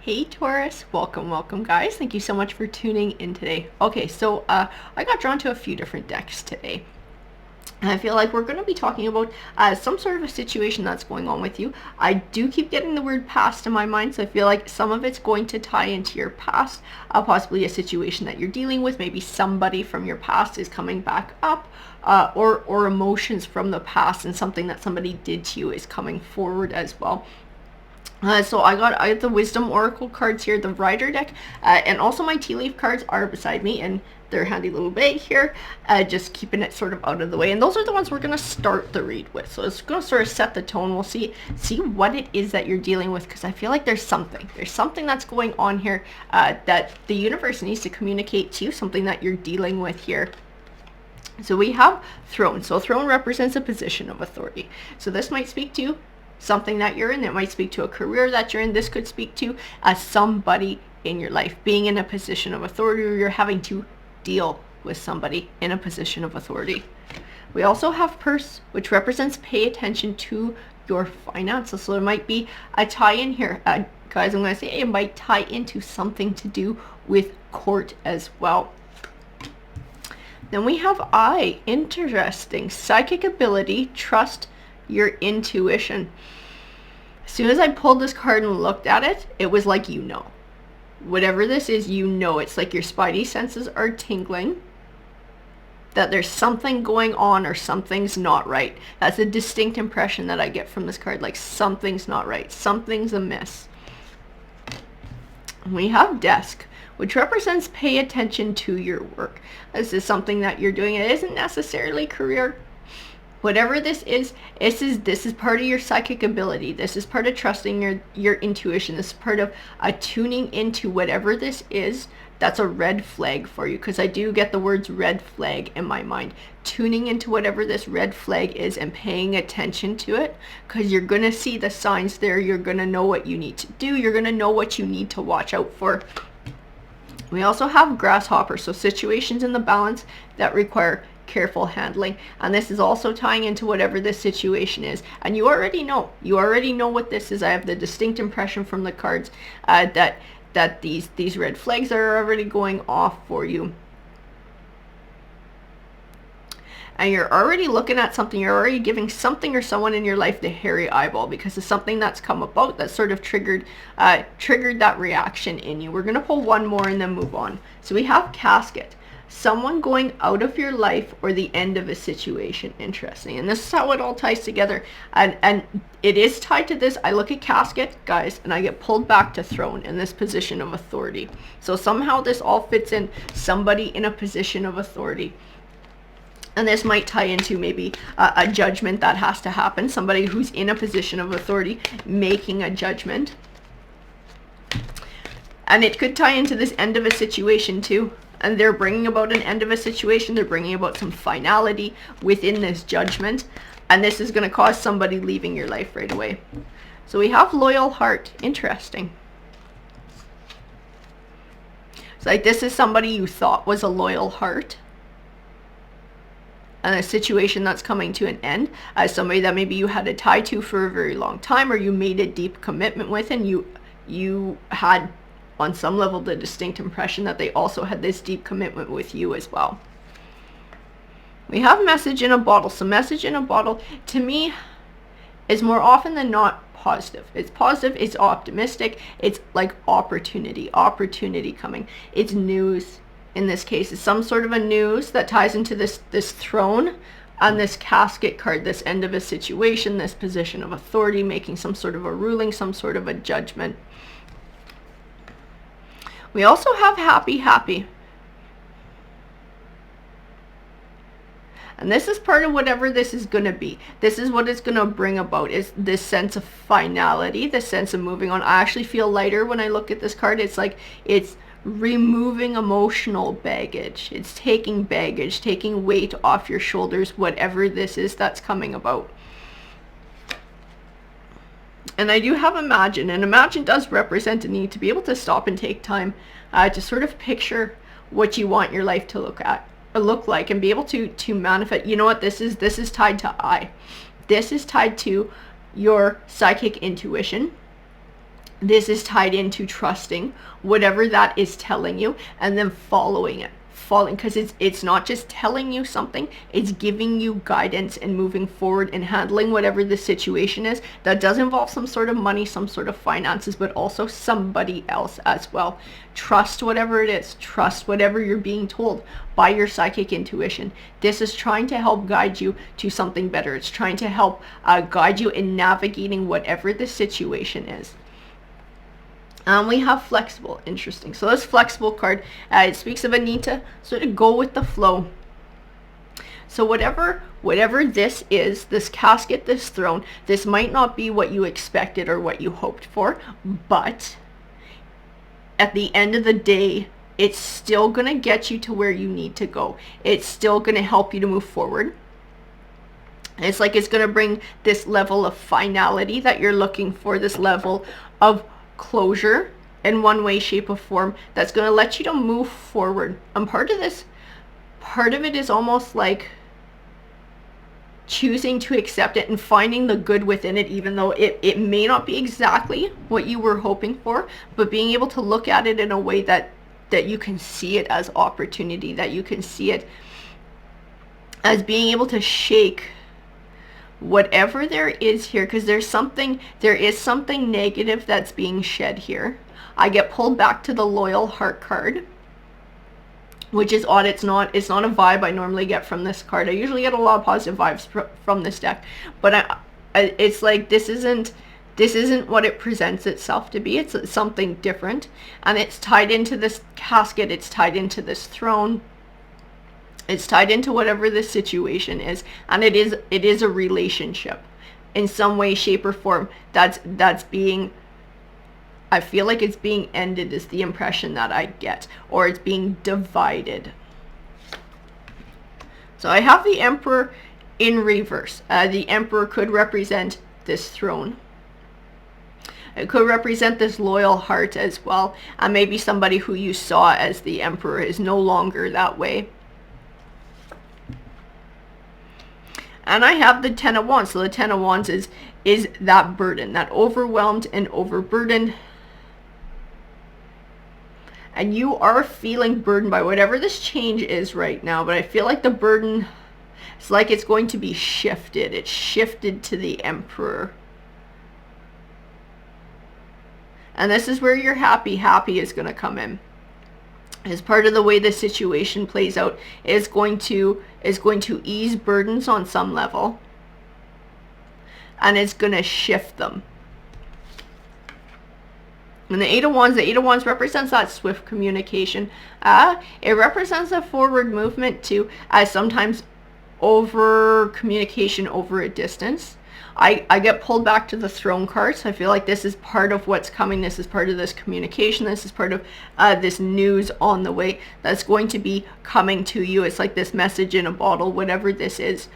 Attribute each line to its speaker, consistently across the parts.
Speaker 1: Hey Taurus, welcome guys. Thank you so much for tuning in today. Okay, so I got drawn to a few different decks today. And I feel like we're going to be talking about some sort of a situation that's going on with you. I do keep getting the word past in my mind, so I feel like some of it's going to tie into your past, possibly a situation that you're dealing with. Maybe somebody from your past is coming back up, or emotions from the past and something that somebody did to you is coming forward as well. So I have the Wisdom Oracle cards here, the Rider deck, and also my tea leaf cards are beside me in their handy little bag here, just keeping it sort of out of the way. And those are the ones we're going to start the read with. So it's going to sort of set the tone. We'll see what it is that you're dealing with, because I feel like there's something that's going on here that the universe needs to communicate to you, something that you're dealing with here. So we have Throne. So Throne represents a position of authority. So this might speak to something that you're in. It might speak to a career that you're in. This could speak to somebody in your life being in a position of authority, or you're having to deal with somebody in a position of authority. We also have Purse, which represents pay attention to your finances. So there might be a tie-in here. Guys, I'm going to say it might tie into something to do with court as well. Then we have Eye. Interesting. Psychic ability, trust your intuition. As soon as I pulled this card and looked at it, it was like, whatever this is, it's like your spidey senses are tingling, that there's something going on or something's not right. That's a distinct impression that I get from this card, like something's not right, something's amiss. We have Desk, which represents pay attention to your work. This is something that you're doing. It isn't necessarily career. Whatever this is part of your psychic ability. This is part of trusting your intuition. This is part of tuning into whatever this is. That's a red flag for you, because I do get the words red flag in my mind. Tuning into whatever this red flag is and paying attention to it, because you're going to see the signs there. You're going to know what you need to do. You're going to know what you need to watch out for. We also have Grasshopper, so situations in the balance that require careful handling, and this is also tying into whatever this situation is. And you already know what this is. I have the distinct impression from the cards that these red flags are already going off for you, and you're already looking at something. You're already giving something or someone in your life the hairy eyeball, because of something that's come about that sort of triggered that reaction in you. We're going to pull one more and then move on. So we have Casket. Someone going out of your life or the end of a situation. Interesting. And this is how it all ties together. And it is tied to this. I look at Casket, guys, and I get pulled back to Throne in this position of authority. So somehow this all fits in somebody in a position of authority. And this might tie into maybe a judgment that has to happen. Somebody who's in a position of authority making a judgment. And it could tie into this end of a situation too. And they're bringing about an end of a situation. They're bringing about some finality within this judgment. And this is going to cause somebody leaving your life right away. So we have Loyal Heart. Interesting. It's like this is somebody you thought was a loyal heart, and a situation that's coming to an end. As somebody that maybe you had a tie to for a very long time, or you made a deep commitment with, and you had on some level the distinct impression that they also had this deep commitment with you as well. We have Message in a Bottle. So Message in a Bottle to me is more often than not positive. It's positive, it's optimistic, it's like opportunity coming. It's news. In this case, it's some sort of a news that ties into this Throne and this Casket card, this end of a situation, this position of authority, making some sort of a ruling, some sort of a judgment. We also have Happy. And this is part of whatever this is going to be. This is what it's going to bring about, is this sense of finality, this sense of moving on. I actually feel lighter when I look at this card. It's like it's removing emotional baggage. It's taking baggage, taking weight off your shoulders, whatever this is that's coming about. And I do have Imagine, and Imagine does represent a need to be able to stop and take time to sort of picture what you want your life to look like, and be able to manifest. You know what this is? This is tied to Eye. This is tied to your psychic intuition. This is tied into trusting whatever that is telling you and then following it. Because it's not just telling you something, it's giving you guidance and moving forward and handling whatever the situation is. That does involve some sort of money, some sort of finances, but also somebody else as well. Trust whatever it is. Trust whatever you're being told by your psychic intuition. This is trying to help guide you to something better. It's trying to help guide you in navigating whatever the situation is. We have flexible. Interesting. So this flexible card, it speaks of a need to sort of go with the flow. So whatever this is, this casket, this throne, this might not be what you expected or what you hoped for, but at the end of the day, it's still going to get you to where you need to go. It's still going to help you to move forward. It's like it's going to bring this level of finality that you're looking for, this level of closure in one way, shape, or form that's going to let you to move forward. And part of it is almost like choosing to accept it and finding the good within it, even though it may not be exactly what you were hoping for, but being able to look at it in a way that you can see it as opportunity, that you can see it as being able to shake whatever there is here, because there is something negative that's being shed here. I get pulled back to the Loyal Heart card, which is odd. It's not a vibe I normally get from this card. I usually get a lot of positive vibes from this deck, but it's like this isn't what it presents itself to be. It's something different, and it's tied into this casket. It's tied into this throne. It's tied into whatever the situation is, and it is a relationship in some way, shape, or form that's being, I feel like it's being ended is the impression that I get, or it's being divided. So I have the Emperor in reverse. The Emperor could represent this throne. It could represent this Loyal Heart as well, and maybe somebody who you saw as the Emperor is no longer that way. And I have the Ten of Wands. So the Ten of Wands is that burden, that overwhelmed and overburdened. And you are feeling burdened by whatever this change is right now. But I feel like the burden, it's like it's going to be shifted. It's shifted to the Emperor. And this is where your happy is going to come in. As part of the way the situation plays out, is going to ease burdens on some level, and it's going to shift them. And the Eight of Wands represents that swift communication. It represents a forward movement too, as sometimes over communication over a distance. I get pulled back to the Throne card, so I feel like this is part of what's coming. This is part of this communication. This is part of this news on the way that's going to be coming to you. It's like this message in a bottle. Whatever this is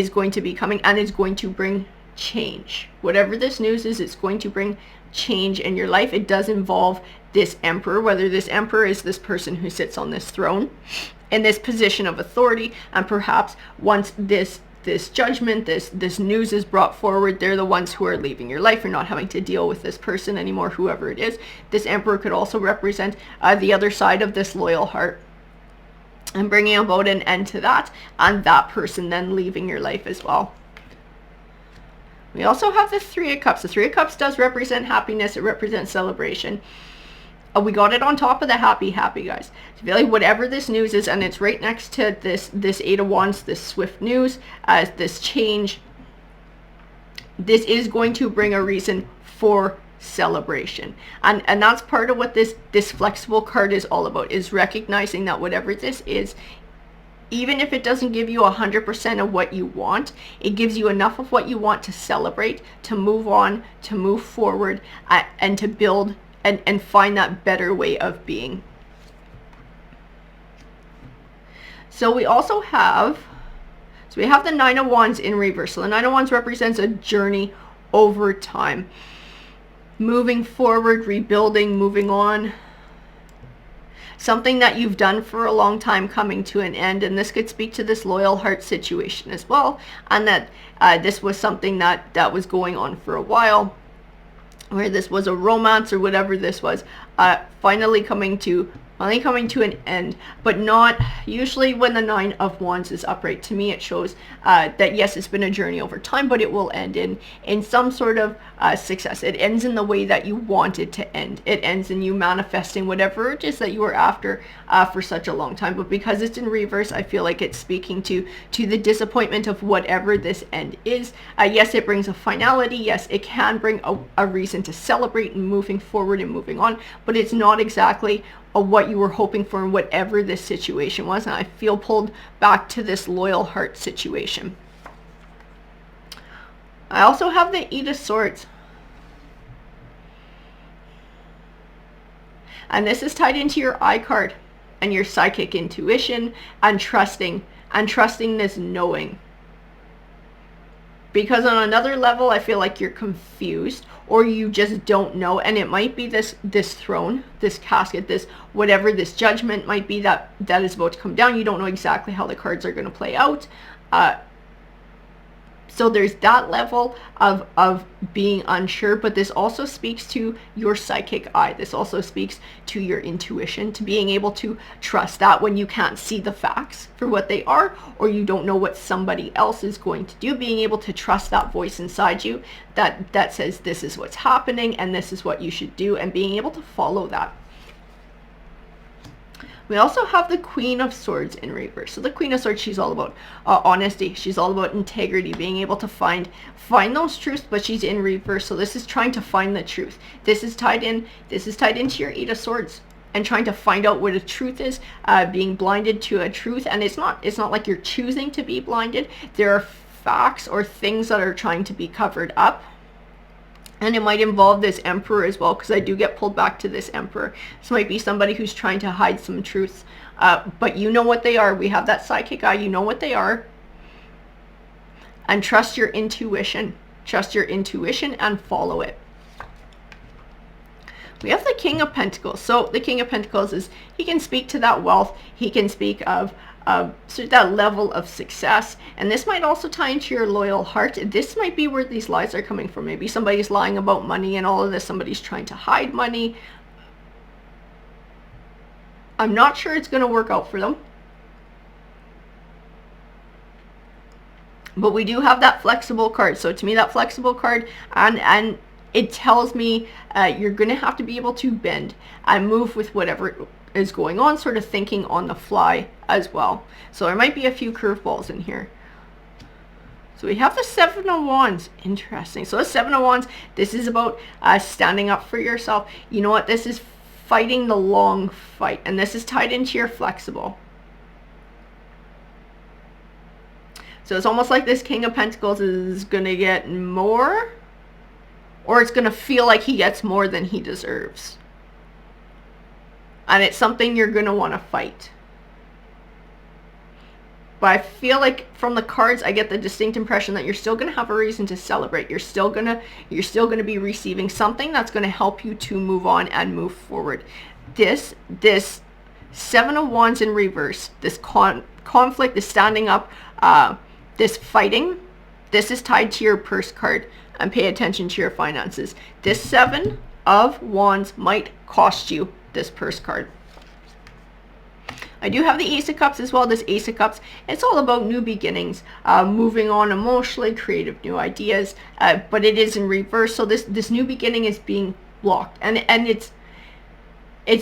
Speaker 1: going to be coming, and it's going to bring change. Whatever this news is, it's going to bring change in your life. It does involve this Emperor, whether this Emperor is this person who sits on this throne in this position of authority, and perhaps once this judgment, this news is brought forward, they're the ones who are leaving your life. You're not having to deal with this person anymore, whoever it is. This Emperor could also represent the other side of this Loyal Heart, and bringing about an end to that, and that person then leaving your life as well. We also have the Three of Cups. The Three of Cups does represent happiness. It represents celebration. We got it on top of the happy, guys. So I feel like whatever this news is, and it's right next to this Eight of Wands, this swift news, this change, this is going to bring a reason for celebration. And that's part of what this flexible card is all about, is recognizing that whatever this is, even if it doesn't give you 100% of what you want, it gives you enough of what you want to celebrate, to move on, to move forward, and to build and find that better way of being. So we also have, we have the Nine of Wands in reverse. So the Nine of Wands represents a journey over time. Moving forward, rebuilding, moving on. Something that you've done for a long time coming to an end, and this could speak to this Loyal Heart situation as well, and that this was something that was going on for a while. where this was a romance or whatever this was, finally coming to an end, but not usually when the Nine of Wands is upright. To me, it shows that yes, it's been a journey over time, but it will end in some sort of success. It ends in the way that you want it to end. It ends in you manifesting whatever it is that you were after for such a long time. But because it's in reverse, I feel like it's speaking to the disappointment of whatever this end is. Yes, it brings a finality. Yes, it can bring a reason to celebrate and moving forward and moving on, but it's not exactly what you were hoping for in whatever this situation was. And I feel pulled back to this loyal heart situation. I also have the Eight of Swords. And this is tied into your I card and your psychic intuition and trusting this knowing. Because on another level, I feel like you're confused or you just don't know. And it might be this throne, this casket, this whatever, this judgment might be that is about to come down. You don't know exactly how the cards are going to play out. So there's that level of being unsure, but this also speaks to your psychic eye. This also speaks to your intuition, to being able to trust that when you can't see the facts for what they are, or you don't know what somebody else is going to do, being able to trust that voice inside you that says this is what's happening and this is what you should do, and being able to follow that. We also have the Queen of Swords in reverse. So the Queen of Swords, she's all about honesty. She's all about integrity, being able to find those truths, but she's in reverse. So this is trying to find the truth. This is tied into your Eight of Swords and trying to find out what a truth is, being blinded to a truth. And it's not like you're choosing to be blinded. There are facts or things that are trying to be covered up. And it might involve this Emperor as well, because I do get pulled back to this Emperor. This might be somebody who's trying to hide some truths, but you know what they are. We have that psychic eye. You know what they are. And trust your intuition. Trust your intuition and follow it. We have the King of Pentacles. So the King of Pentacles he can speak to that wealth. He can speak of so that level of success, and this might also tie into your loyal heart. This might be where these lies are coming from. Maybe somebody's lying about money and all of this. Somebody's trying to hide money. I'm not sure it's going to work out for them, but we do have that flexible card. So to me, that flexible card and it tells me you're going to have to be able to bend and move with whatever is going on, sort of thinking on the fly as well. So there might be a few curveballs in here. So we have the Seven of Wands. Interesting. So the Seven of Wands, this is about standing up for yourself. You know what? This is fighting the long fight, and this is tied into your flexible. So it's almost like this King of Pentacles is going to get more, or it's going to feel like he gets more than he deserves. And it's something you're going to want to fight. But I feel like from the cards, I get the distinct impression that you're still going to have a reason to celebrate. You're still going to be receiving something that's going to help you to move on and move forward. This Seven of Wands in reverse, this conflict, this standing up, this fighting, this is tied to your purse card, and pay attention to your finances. This Seven of Wands might cost you this purse card. I do have the Ace of Cups as well. This Ace of Cups, it's all about new beginnings, moving on emotionally, creative new ideas, but it is in reverse. So this new beginning is being blocked, and it's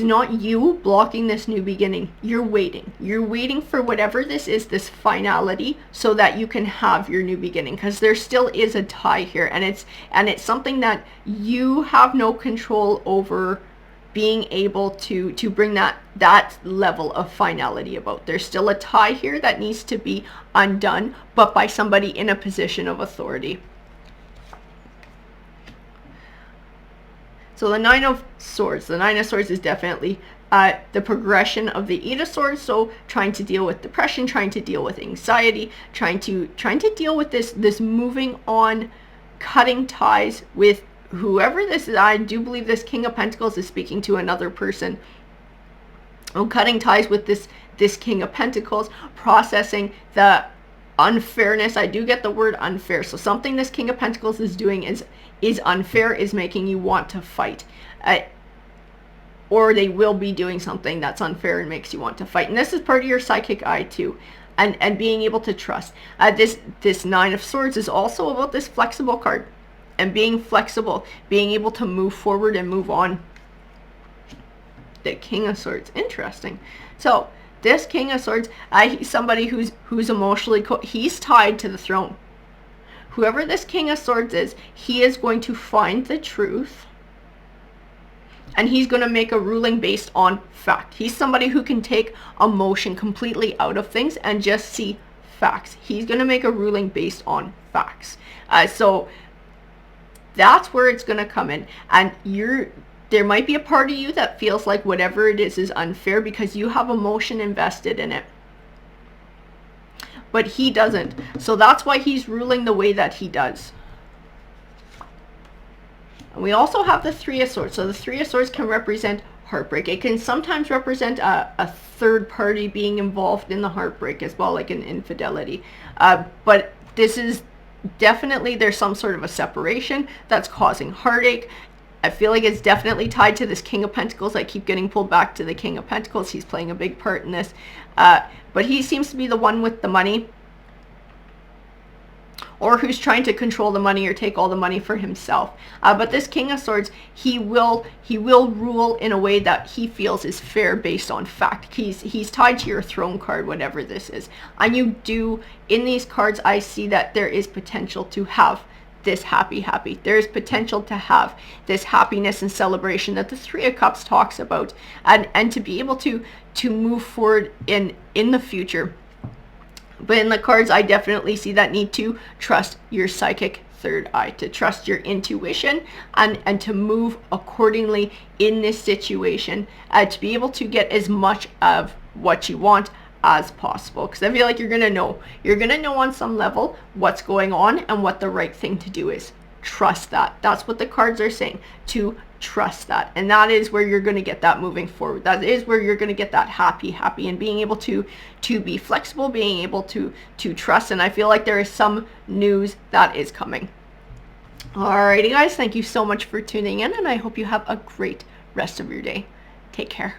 Speaker 1: not you blocking this new beginning. You're waiting for whatever this is, this finality, so that you can have your new beginning, because there still is a tie here, and it's something that you have no control over, being able to bring that level of finality about. There's still a tie here that needs to be undone, but by somebody in a position of authority. So the Nine of Swords. The Nine of Swords is definitely the progression of the Eight of Swords. So trying to deal with depression, trying to deal with anxiety, trying to deal with this moving on, cutting ties with whoever this is. I do believe this King of Pentacles is speaking to another person. Cutting ties with this King of Pentacles, processing the unfairness. I do get the word unfair. So something this King of Pentacles is doing is unfair, is making you want to fight. Or they will be doing something that's unfair and makes you want to fight. And this is part of your psychic eye too. And being able to trust. This Nine of Swords is also about this flexible card. And being flexible. Being able to move forward and move on. The King of Swords. Interesting. So, this King of Swords, he's somebody who's emotionally, he's tied to the throne. Whoever this King of Swords is, he is going to find the truth. And he's going to make a ruling based on fact. He's somebody who can take emotion completely out of things and just see facts. He's going to make a ruling based on facts. So that's where it's going to come in. And there might be a part of you that feels like whatever it is unfair because you have emotion invested in it. But he doesn't. So that's why he's ruling the way that he does. And we also have the Three of Swords. So the Three of Swords can represent heartbreak. It can sometimes represent a third party being involved in the heartbreak as well, like an infidelity. But this is definitely, there's some sort of a separation that's causing heartache. I feel like it's definitely tied to this King of Pentacles. I keep getting pulled back to the King of Pentacles. He's playing a big part in this. But he seems to be the one with the money. Or who's trying to control the money or take all the money for himself. But this King of Swords, he will rule in a way that he feels is fair based on fact. He's tied to your throne card, whatever this is. And you do, in these cards, I see that there is potential to have this happy. There is potential to have this happiness and celebration that the Three of Cups talks about. And to be able to move forward in the future. But in the cards, I definitely see that need to trust your psychic third eye, to trust your intuition, and to move accordingly in this situation, to be able to get as much of what you want as possible. Because I feel like you're going to know on some level what's going on and what the right thing to do is. Trust that. That's what the cards are saying, to trust that. And that is where you're going to get that moving forward. That is where you're going to get that happy, and being able to be flexible, being able to trust. And I feel like there is some news that is coming. Alrighty guys, thank you so much for tuning in, and I hope you have a great rest of your day. Take care.